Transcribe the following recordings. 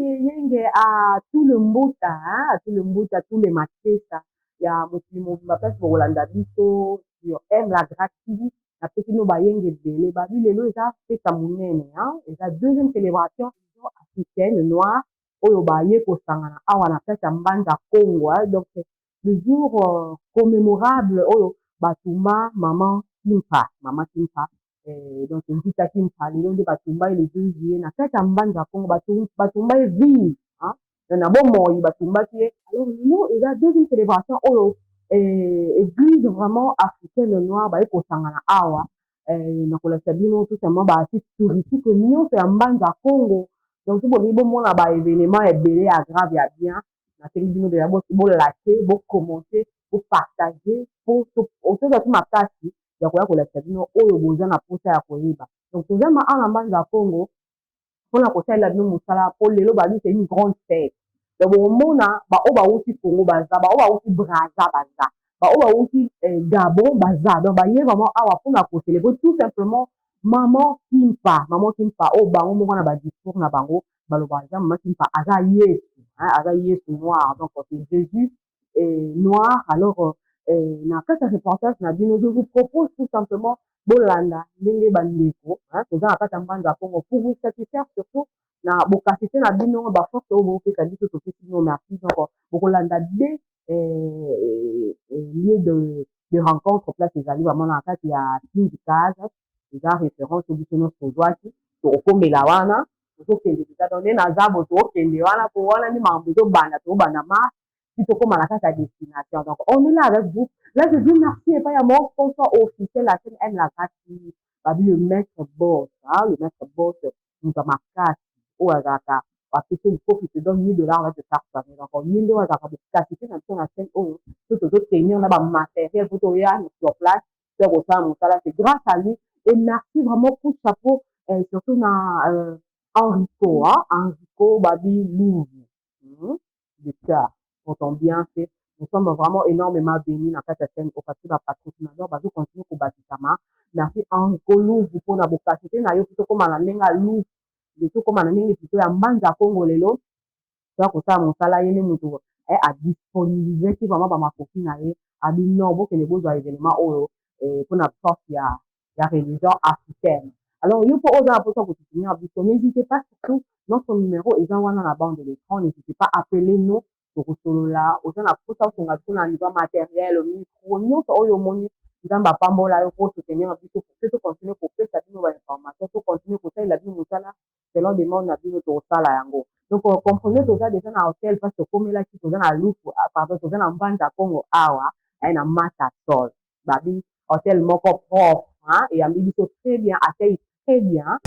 yenge à tout le mbuta, à tout le mbuta, tous les matesa. Il y a Moutimo Mbappé pour Rolanda Biso, sur M la Grati, la petite Noba Yenge Bele, Babi Lelo, et ça, c'est sa mounene, hein. Et sa deuxième célébration africaine, noire, Oyo Baye Kosangana, Awana Pesa Mbanda Congo, hein. Donc, c'est le jour commémorable, Oyo Batumba, Maman Kimpa. Donc, une petite Kimpa, les gens de Batumba et les 2 juillet, na Pesa Mbanda Congo, Batumba est vive, hein. Il y en a bon mot, il Batumba qui est. Alors, nous, il y a deuxième célébration, Oyo, église vraiment africaine noire, Baye Kosangana, Awa, na kolekisa bino tout simplement baartiste touristique nyonso ya mbanza Congo. Donc si bolingi bomona baévénement ebele ya grave ya bien nasengi bino deja bolake bokommente bopartage otoza ti makasi ya koya kolakisa bino oyo boza na posa ya koyeba. Donc toza awa na mbanza Congo mpona kosalela bino mosala mpo lelo babi c'est une grande fête. Donc bomona baoyo bauti Congo baza baoyo bauti Braza baza baoyo bauti Gabon baza donc baye vraiment awa mpona kocélébrer tout simplement maman Kimpa oyo bango moko na badiscours na bango baloba aza maman Kimpa aza yesu noir, donc c'est Jésus noir. Alors na kati ya reportage na bino je vous propose tout simplement bolanda ndenge bandeko toza na kati ya mbanza Congo pour vous satisfaire surtout na bokasi te na bino baforce oyo bopesa biso topesi bino merci. Donc bokolanda de lieu de rencontre place ezali vraiment na kati ya Tindikaza eza référence oyo biso nyonso tozwaki tokokomela wana tozokende deja donc nde naza bo tokende wana po wana nde makambo tobanda mars si tokóma na kati ya destination. Donc on est là avec vous. Là je dis merci et pas à mon sponsor officiel la chaîne M la Grati babi le maître boss, le maître boss Muzamakasi oyo azalaka bapesa il te donne 1000 dollars va te faire soigner. Donc 1000 dollars azalaka bokasité na biso na chaîne oyo so tozotenir na bamatériel po toya sur place pe kosala mosala. C'est grâce à lui et merci vraiment coup de chapeau surtout na Enrico babi Louvre de cœur pour ton bienfait. Nous sommes vraiment énormément bénis dans cette scène au parti de la patrocinateur. Nous continuons à bâtir. Merci Enrico Louvre pour la capacité. Nous avons plutôt comme la lenga Louvre, de tout comme la lenga plutôt la mbanza Congo lelo. Donc ça mon salaire est mutu à disponibiliser qui vraiment ma copine a dit non beaucoup les beaux événements pour la force la religion africaine. Alors il faut oser pour ça que tu n'hésitez pas surtout notre numéro est dans la bande de l'écran. N'hésitez pas à appeler nous tokosolola oza na posa osenga biso na niveau matériel micro nyonso oyo omoni nzambe apambola yo po soutenir biso pe tocontinue kopesa bino bainformation tocontinue kosalela bino mosala selon demande na bino tosala yango. Donc comprenez toza deja na hotel parce tokomelaki toza na lufu pardon toza na mbanza Congo awa na Mata Sol babi hotel moko propre eyambi biso très bien, accueille très bien.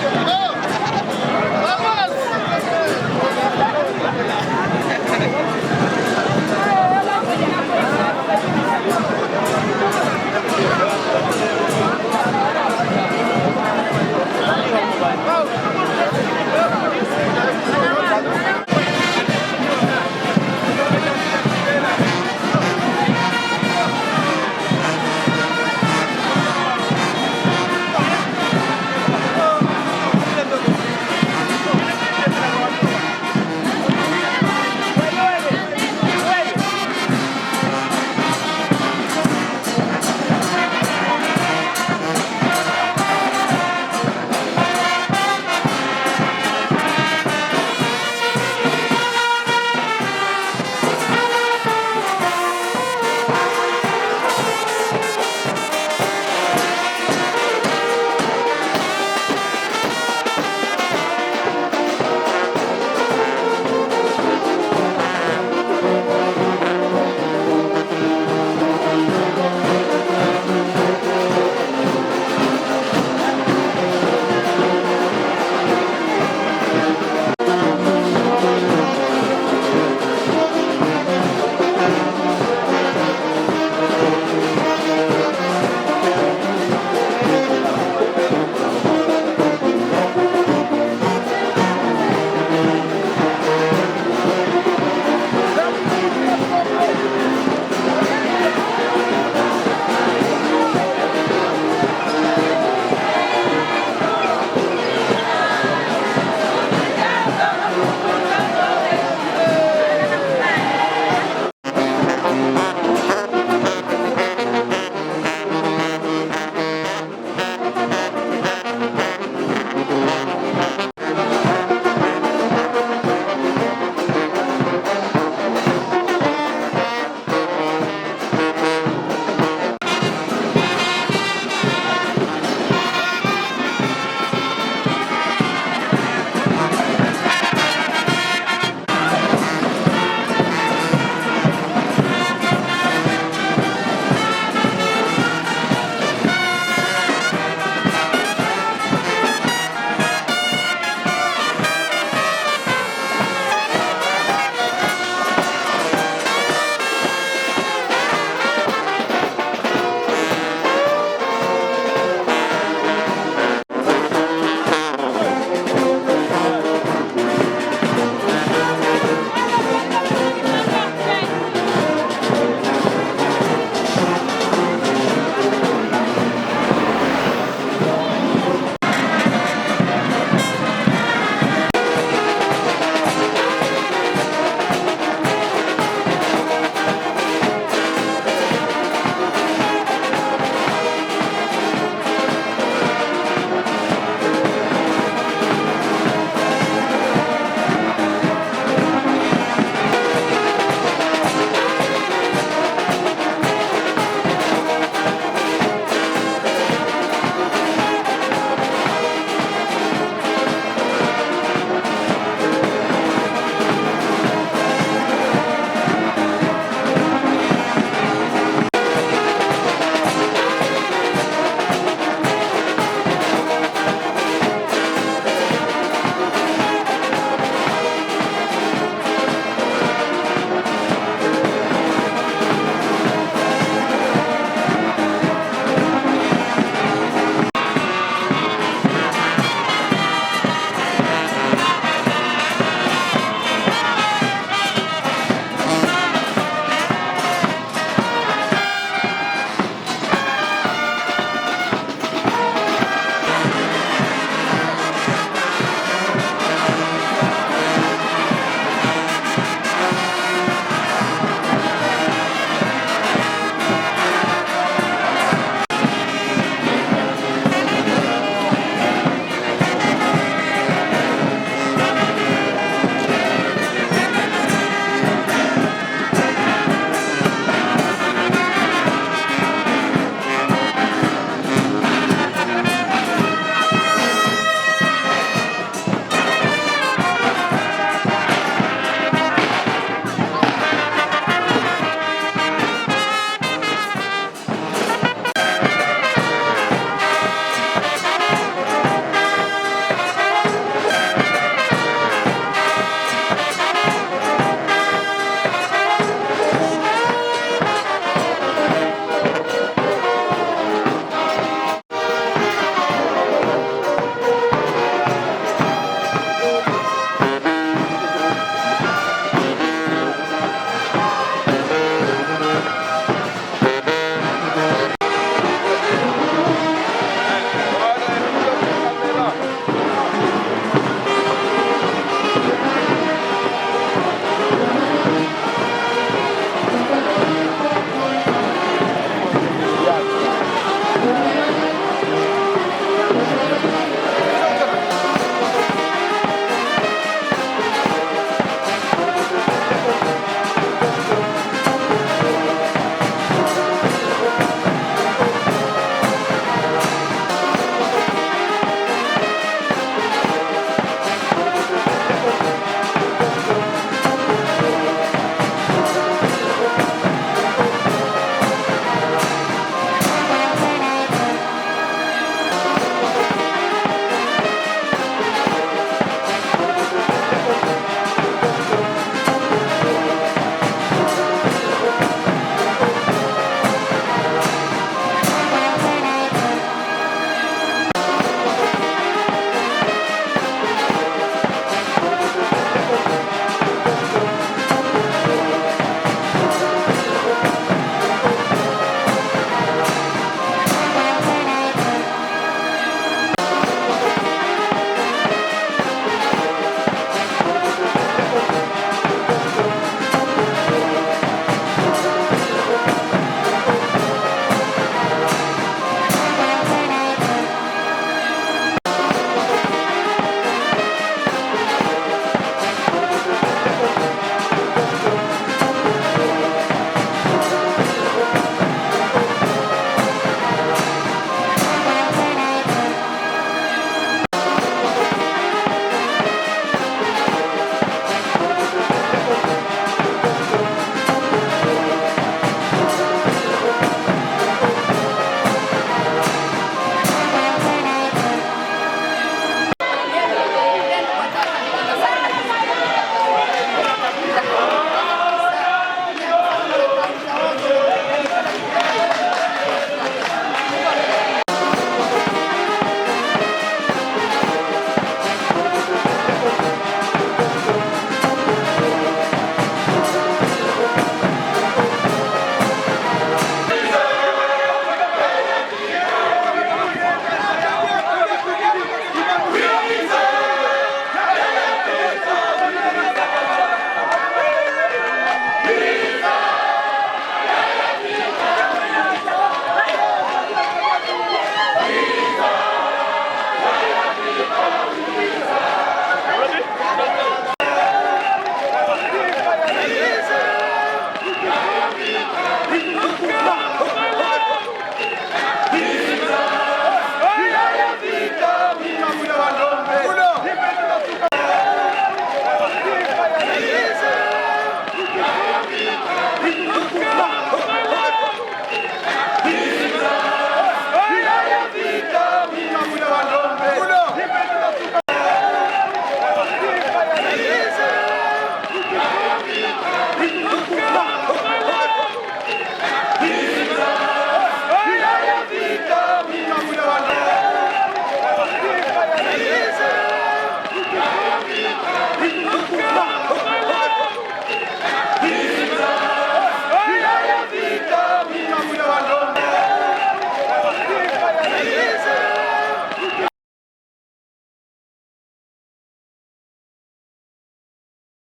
Get